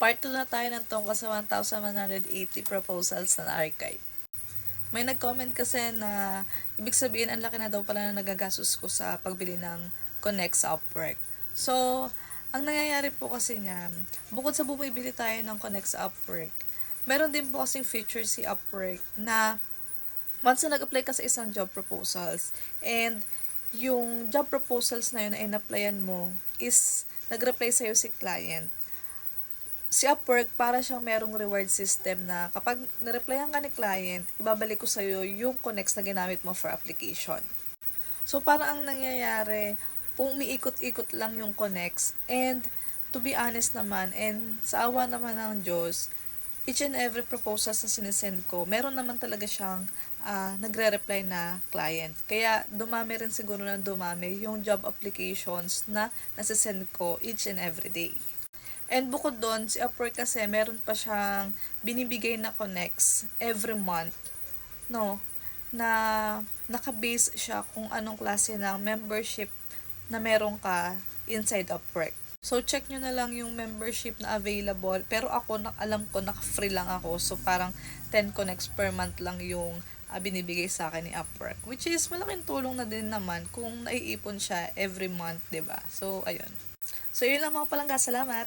part 2 na tayo ng tungkol sa 1,180 proposals na archive. May nag-comment kasi na ibig sabihin ang laki na daw pala na nagagastos ko sa pagbili ng Connect sa Upwork. So, ang nangyayari po kasi niya, bukod sa bumibili tayo ng Connect sa Upwork, meron din po kasing feature si Upwork na once na nag-apply ka sa isang job proposals and yung job proposals na yun ay in-applyan mo is nag-reply sa'yo si client, si Upwork para siyang merong reward system na kapag nireplyan ka ni client, ibabalik ko sa'yo yung connects na ginamit mo for application. So, parang ang nangyayari, umiikot-ikot lang yung connects. And, to be honest naman, and sa awa naman ng Diyos, each and every proposals na sinesend ko, meron naman talaga siyang nagre-reply na client. Kaya, dumami rin siguro na dumami yung job applications na nasisend ko each and every day. And bukod doon, si Upwork kasi meron pa siyang binibigay na connects every month, no? Na naka-base siya kung anong klase ng membership na meron ka inside Upwork. So, check nyo na lang yung membership na available. Pero ako, alam ko, naka-free lang ako. So, parang 10 connects per month lang yung binibigay sa akin ni Upwork. Which is, malaking tulong na din naman kung naiipon siya every month, 'di ba? So, ayun. So, yun lang mga palangga. Salamat!